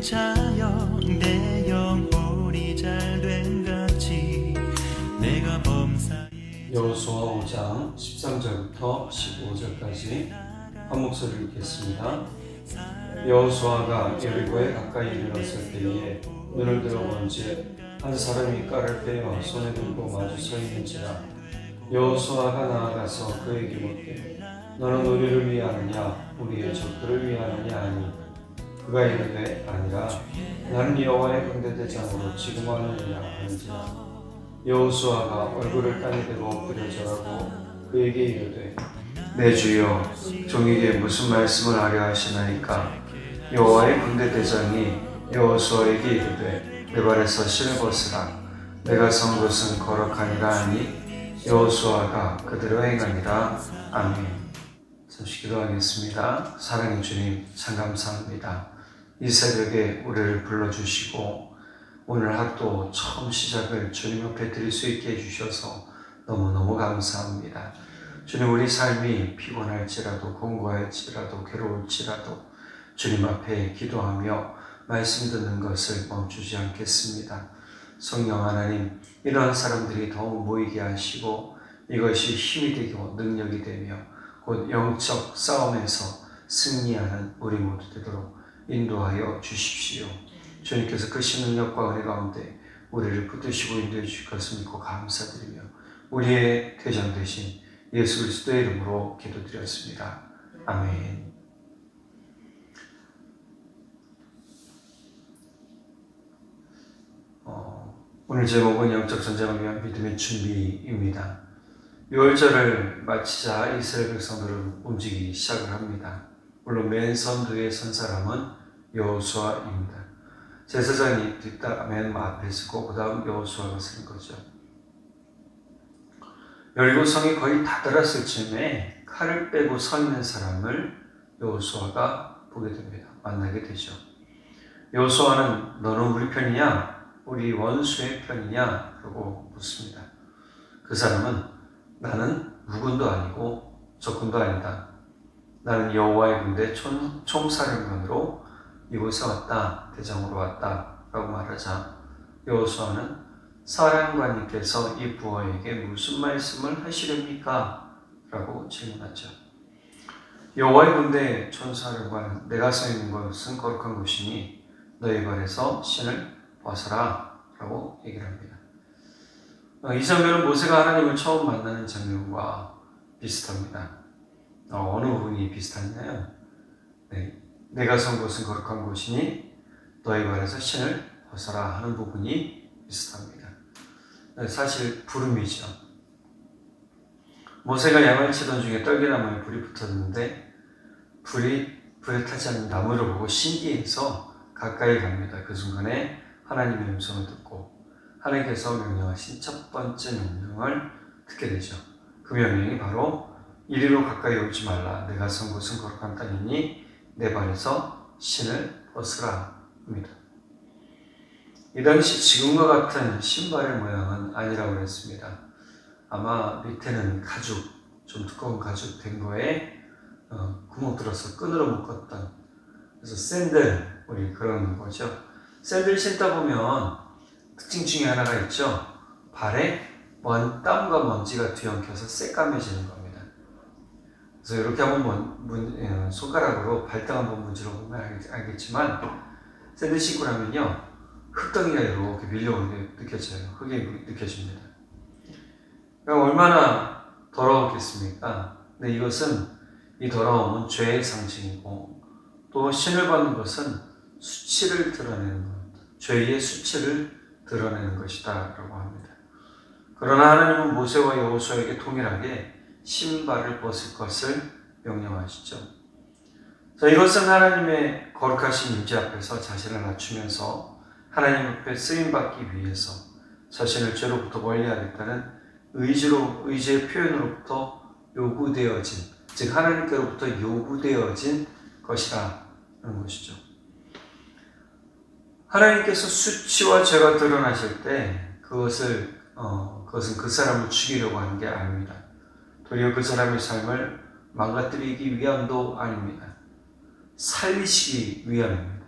자여 내 영혼이 잘된 같이 내가 범사에 여호수아 5장 13절부터 15절까지 한 목소리 읽겠습니다. 여호수아가 여리고에 가까이 이르렀을 때에 눈을 들어 본즉 한 사람이 깔을 빼어 손에 들고 마주 서 있는지라. 여호수아가 나아가서 그에게 묻되 너는 우리를 위하느냐 우리의 적들을 위하느냐 하니 그가 이르되 아니라 나는 여호와의 군대대장으로 지금 왔느니라 하는지라. 여호수아가 얼굴을 땅에 대고 엎드려 절하고 그에게 이르되 내 주여 종에게 무슨 말씀을 하려 하시나이까. 여호와의 군대대장이 여호수아에게 이르되 내 발에서 신을 벗으라 내가 선 곳은 거룩하니라 하니 여호수아가 그대로 행하니라. 아멘. 잠시 기도하겠습니다. 사랑의 주님 참 감사합니다. 이 새벽에 우리를 불러주시고 오늘 학도 처음 시작을 주님 앞에 드릴 수 있게 해주셔서 너무너무 감사합니다. 주님, 우리 삶이 피곤할지라도 공고할지라도 괴로울지라도 주님 앞에 기도하며 말씀 듣는 것을 멈추지 않겠습니다. 성령 하나님, 이러한 사람들이 더욱 모이게 하시고 이것이 힘이 되고 능력이 되며 곧 영적 싸움에서 승리하는 우리 모두 되도록 인도하여 주십시오. 주님께서 크신 능력과 은혜 가운데 우리를 붙드시고 인도해 주실 것을 믿고 감사드리며 우리의 대장 되신 예수 그리스도의 이름으로 기도드렸습니다. 아멘. 오늘 제목은 영적 전쟁을 위한 믿음의 준비입니다. 6월절을 마치자 이스라엘 백성들은 움직이기 시작을 합니다. 물론 맨 선두에 선 사람은 여호수아입니다. 제사장이 맨 앞에 서고 그 다음 여호수아가 서는 거죠. 여리고 성이 거의 다 들었을 즈음에 칼을 빼고 서 있는 사람을 여호수아가 보게 됩니다. 만나게 되죠. 여호수아는 너는 우리 편이냐? 우리 원수의 편이냐? 라고 묻습니다. 그 사람은 나는 누군도 아니고 적군도 아니다. 나는 여호와의 군대 총사령관으로 이곳에 왔다. 대장으로 왔다. 라고 말하자 여호수아는 사령관님께서 이 부하에게 무슨 말씀을 하시렵니까? 라고 질문하죠. 여호와의 군대 총사령관, 내가 서 있는 것은 거룩한 곳이니 너희 발에서 신을 벗어라. 라고 얘기를 합니다. 이 장면은 모세가 하나님을 처음 만나는 장면과 비슷합니다. 어느 부분이 비슷하냐요? 내가 선 곳은 거룩한 곳이니 너희 발에서 신을 벗어라 하는 부분이 비슷합니다. 사실 부름이죠. 모세가 양을 치던 중에 떨기나무에 불이 붙었는데 불에 타지 않는 나무를 보고 신기해서 가까이 갑니다. 그 순간에 하나님의 음성을 듣고 하나님께서 명령하신 첫 번째 명령을 듣게 되죠. 그 명령이 바로 이리로 가까이 오지 말라. 내가 선 곳은 거룩한 땅이니 내 발에서 신을 벗으라 합니다. 이 당시 지금과 같은 신발의 모양은 아니라고 했습니다. 아마 밑에는 가죽, 좀 두꺼운 가죽 된 거에 구멍 뚫어서 끈으로 묶었던, 그래서 샌들, 우리 그런 거죠. 샌들 신다 보면 특징 중에 하나가 있죠. 발에 땀과 먼지가 뒤엉켜서 새까매지는 겁니다. 그래서 이렇게 한번 손가락으로 발등 한번 문질러 보면 알겠지만 샌들 신고 나면요 흙덩이가 이렇게 밀려오는 게 느껴져요. 흙이 느껴집니다. 그러니까 얼마나 더러웠겠습니까? 근데 이 더러움은 죄의 상징이고 또 신을 받는 것은 수치를 드러내는 것, 죄의 수치를 드러내는 것이다 라고 합니다. 그러나 하나님은 모세와 여호수아에게 동일하게 신발을 벗을 것을 명령하시죠. 자, 이것은 하나님의 거룩하신 임재 앞에서 자신을 낮추면서 하나님 앞에 쓰임받기 위해서 자신을 죄로부터 멀리하겠다는 의지의 표현으로부터 요구되어진, 즉 하나님께로부터 요구되어진 것이라는 것이죠. 하나님께서 수치와 죄가 드러나실 때 그것은 그 사람을 죽이려고 하는 게 아닙니다. 도리어 그 사람의 삶을 망가뜨리기 위함도 아닙니다. 살리시기 위함입니다.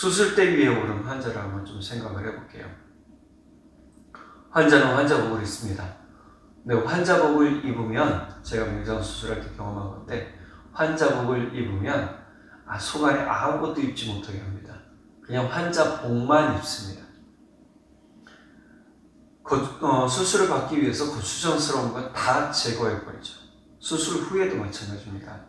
수술대 위에 오른 환자를 한번 좀 생각을 해볼게요. 환자는 환자복을 입습니다. 근데 환자복을 입으면, 제가 명장수술할 때 경험한 건데, 환자복을 입으면 속 안에 아무것도 입지 못하게 합니다. 그냥 환자복만 입습니다. 수술을 받기 위해서 고추장스러운 건 다 제거해버리죠. 수술 후에도 마찬가지입니다.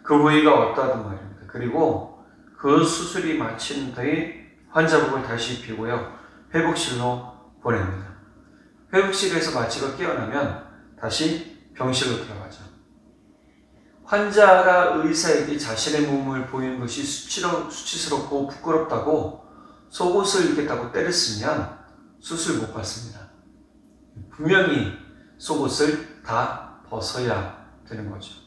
그 부위가 어떠하든 말입니다. 그리고 그 수술이 마친 뒤에 환자복을 다시 입히고요. 회복실로 보냅니다. 회복실에서 마취가 깨어나면 다시 병실로 들어가죠. 환자가 의사에게 자신의 몸을 보이는 것이 수치스럽고 부끄럽다고 속옷을 입겠다고 때렸으면 수술 못 받습니다. 분명히 속옷을 다 벗어야 되는 거죠.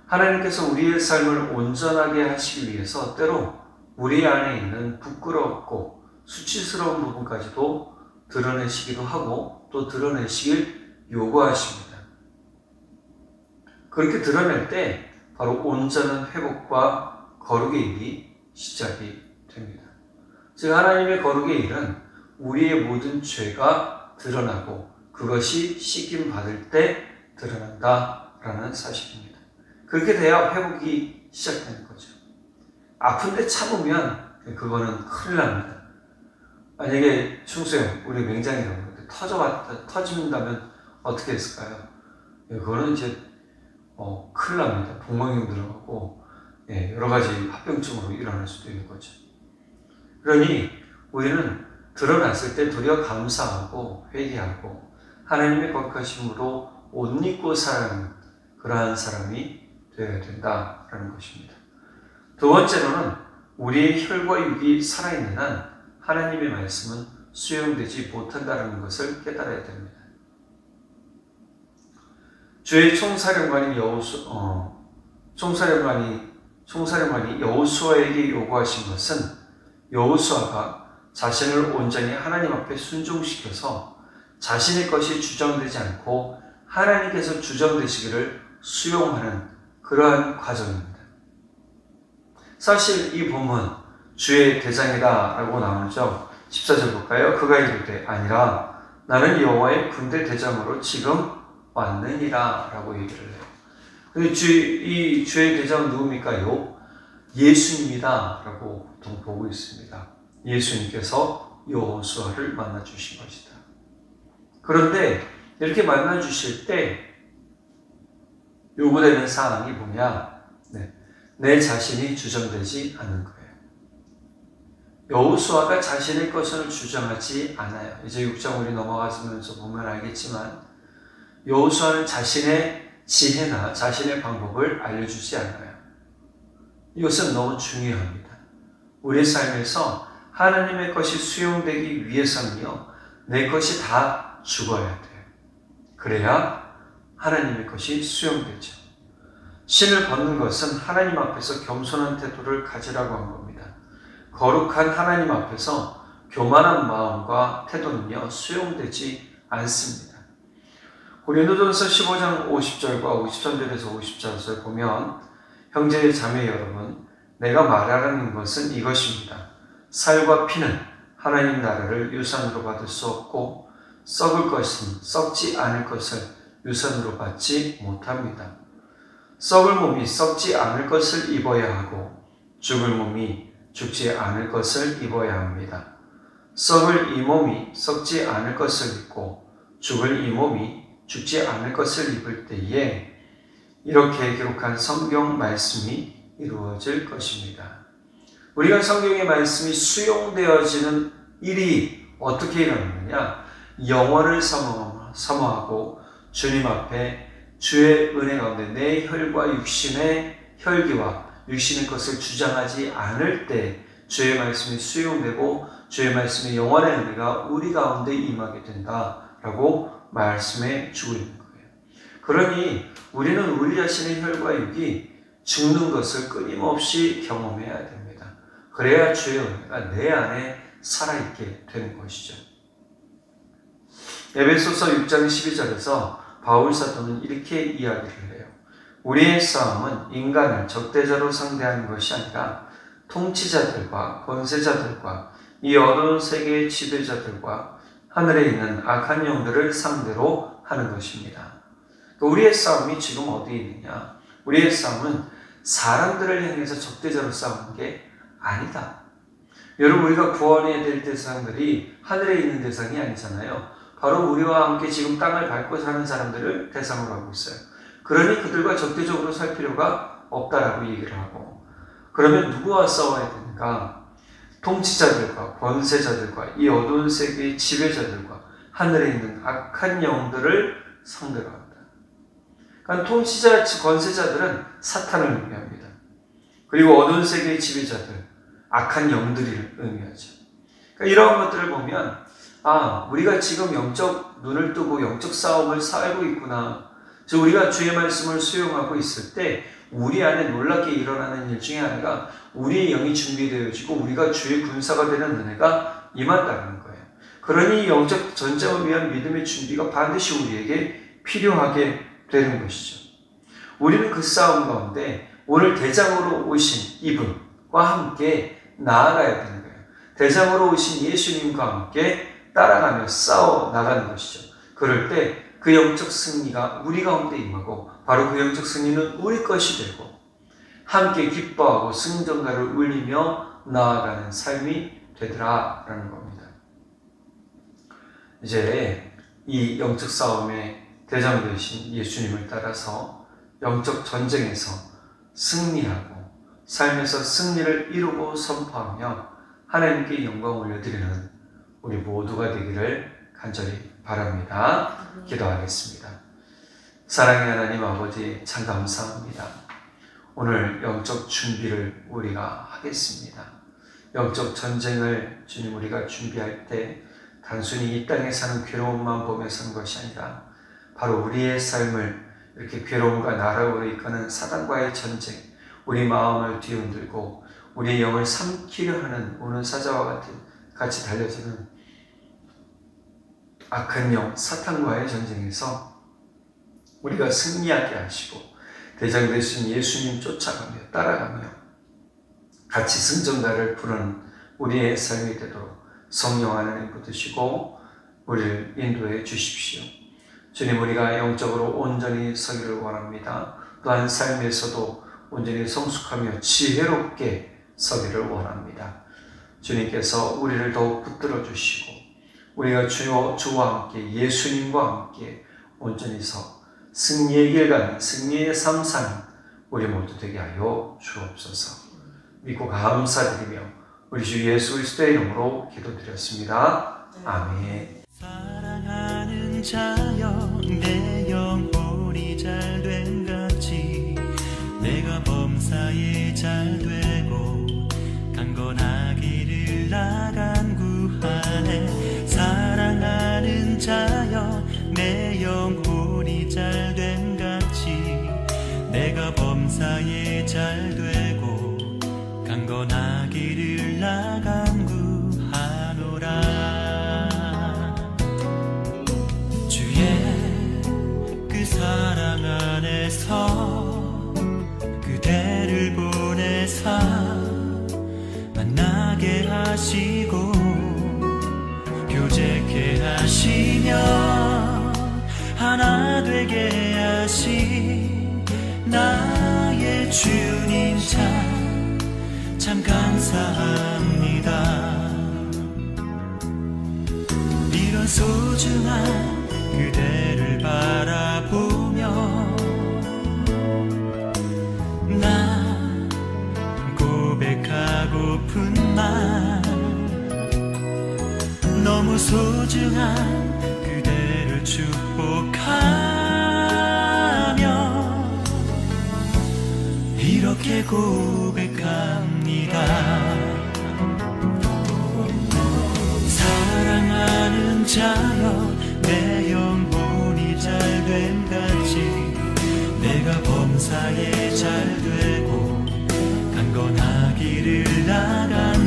하나님께서 우리의 삶을 온전하게 하시기 위해서 때로 우리 안에 있는 부끄럽고 수치스러운 부분까지도 드러내시기도 하고 또 드러내시길 요구하십니다. 그렇게 드러낼 때 바로 온전한 회복과 거룩의 일이 시작이 됩니다. 즉 하나님의 거룩의 일은 우리의 모든 죄가 드러나고 그것이 씻김 받을 때 드러난다라는 사실입니다. 그렇게 돼야 회복이 시작되는 거죠. 아픈데 참으면 그거는 큰일 납니다. 만약에 충수형, 우리 맹장이라고 하는데 터진다면 어떻게 했을까요? 그거는 이제 큰일 납니다. 복막염 들어가고 여러 가지 합병증으로 일어날 수도 있는 거죠. 그러니 우리는 드러났을 때 도리어 감사하고 회개하고 하나님의 거룩하심으로 옷 입고 사는 그러한 사람이 되어야 된다라는 것입니다. 두 번째로는 우리의 혈과 육이 살아있는 한 하나님의 말씀은 수용되지 못한다는 것을 깨달아야 됩니다. 주의 총사령관이 여호수아에게 요구하신 것은 여호수아가 자신을 온전히 하나님 앞에 순종시켜서 자신의 것이 주장되지 않고 하나님께서 주장되시기를 수용하는 그러한 과정입니다. 사실 이 본문 주의 대장이다 라고 나오죠. 14절 볼까요? 그가 이르되 아니라 나는 여호와의 군대 대장으로 지금 왔느니라 라고 얘기를 해요. 근데 이 주의 대장은 누굽니까요? 예수님이다 라고 보통 보고 있습니다. 예수님께서 여호수아를 만나 주신 것이다. 그런데 이렇게 만나 주실 때 요구되는 사항이 뭐냐? 내 자신이 주장되지 않는 거예요. 여호수아가 자신의 것을 주장하지 않아요. 이제 6장 우리 넘어가면서 보면 알겠지만 여호수아는 자신의 지혜나 자신의 방법을 알려주지 않아요. 이것은 너무 중요합니다. 우리 삶에서 하나님의 것이 수용되기 위해서는요, 내 것이 다 죽어야 돼요. 그래야 하나님의 것이 수용되죠. 신을 벗는 것은 하나님 앞에서 겸손한 태도를 가지라고 한 겁니다. 거룩한 하나님 앞에서 교만한 마음과 태도는요, 수용되지 않습니다. 고린도전서 15장 50절과 53절에서 54절 보면 형제 자매 여러분, 내가 말하는 것은 이것입니다. 살과 피는 하나님 나라를 유산으로 받을 수 없고 썩을 것은 썩지 않을 것을 유산으로 받지 못합니다. 썩을 몸이 썩지 않을 것을 입어야 하고 죽을 몸이 죽지 않을 것을 입어야 합니다. 썩을 이 몸이 썩지 않을 것을 입고 죽을 이 몸이 죽지 않을 것을 입을 때에 이렇게 기록한 성경 말씀이 이루어질 것입니다. 우리가 성경의 말씀이 수용되어지는 일이 어떻게 일어나느냐? 영원을 사모하고 주님 앞에 주의 은혜 가운데 내 혈과 육신의 혈기와 육신의 것을 주장하지 않을 때 주의 말씀이 수용되고 주의 말씀의 영원의 은혜가 우리 가운데 임하게 된다라고 말씀해 주고 있는 거예요. 그러니 우리는 우리 자신의 혈과 육이 죽는 것을 끊임없이 경험해야 됩니다. 그래야 주의 은혜가 내 안에 살아있게 되는 것이죠. 에베소서 6장 12절에서 바울 사도는 이렇게 이야기를 해요. 우리의 싸움은 인간을 적대자로 상대하는 것이 아니라 통치자들과 권세자들과 이 어두운 세계의 지배자들과 하늘에 있는 악한 영들을 상대로 하는 것입니다. 우리의 싸움이 지금 어디에 있느냐? 우리의 싸움은 사람들을 향해서 적대자로 싸우는 게 아니다. 여러분, 우리가 구원해야 될 대상들이 하늘에 있는 대상이 아니잖아요. 바로 우리와 함께 지금 땅을 밟고 사는 사람들을 대상으로 하고 있어요. 그러니 그들과 적대적으로 살 필요가 없다라고 얘기를 하고, 그러면 누구와 싸워야 되는가? 통치자들과 권세자들과 이 어두운 세계의 지배자들과 하늘에 있는 악한 영들을 상대로 한다. 그러니까 통치자, 권세자들은 사탄을 의미합니다. 그리고 어두운 세계의 지배자들, 악한 영들을 의미하죠. 그러니까 이러한 것들을 보면 우리가 지금 영적 눈을 뜨고 영적 싸움을 살고 있구나. 즉 우리가 주의 말씀을 수용하고 있을 때 우리 안에 놀랍게 일어나는 일 중에 하나가 우리의 영이 준비되어지고 우리가 주의 군사가 되는 은혜가 임한다는 거예요. 그러니 영적 전쟁을 위한 믿음의 준비가 반드시 우리에게 필요하게 되는 것이죠. 우리는 그 싸움 가운데 오늘 대장으로 오신 이분과 함께 나아가야 되는 거예요. 대장으로 오신 예수님과 함께 따라가며 싸워 나가는 것이죠. 그럴 때 그 영적 승리가 우리 가운데 임하고 바로 그 영적 승리는 우리 것이 되고 함께 기뻐하고 승전가를 울리며 나아가는 삶이 되더라라는 겁니다. 이제 이 영적 싸움의 대장 되신 예수님을 따라서 영적 전쟁에서 승리하고 삶에서 승리를 이루고 선포하며 하나님께 영광 올려드리는 우리 모두가 되기를 간절히 바랍니다. 기도하겠습니다. 사랑의 하나님 아버지, 참 감사합니다. 오늘 영적 준비를 우리가 하겠습니다. 영적 전쟁을 주님 우리가 준비할 때 단순히 이 땅에 사는 괴로움만 보며 사는 것이 아니라 바로 우리의 삶을 이렇게 괴로움과 나락으로 이끄는 사단과의 전쟁, 우리 마음을 뒤흔들고 우리의 영을 삼키려 하는 오는 사자와 같이 달려지는 악한 영 사탄과의 전쟁에서 우리가 승리하게 하시고 대장 되신 예수님 쫓아가며 따라가며 같이 승전가를 부르는 우리의 삶이 되도록 성령 하나님 붙드시고 우리를 인도해 주십시오. 주님, 우리가 영적으로 온전히 서기를 원합니다. 또한 삶에서도 온전히 성숙하며 지혜롭게 서기를 원합니다. 주님께서 우리를 더욱 붙들어 주시고 우리가 주와 함께 예수님과 함께 온전히 서 승리의 길 가는 승리의 삶 사는 우리 모두 되게 하여 주옵소서. 믿고 감사드리며 우리 주 예수 그리스도의 이름으로 기도드렸습니다. 아멘. 사랑하는 자여, 내 영혼이 잘된 같이 내가 범사에 잘되고 강건하기를 나간 구하네. 사랑하는 자여, 내 영혼이 잘된 같이 내가 범사에 잘되고 강건하기를 나간 구하노라. 주의 그 사랑 안에서 그대를 보내사 만나게 하시고 교제케 하시며 하나 되게 하신 나의 주님 참 감사합니다. 이런 소중한 그대를 바라보며 나 고백하고픈 말, 너무 소중한 그대를 축복하며 이렇게 고백합니다. 사랑하는 자여, 내 영혼이 잘된 같이 내가 범사에 잘되고 강건하기를 나간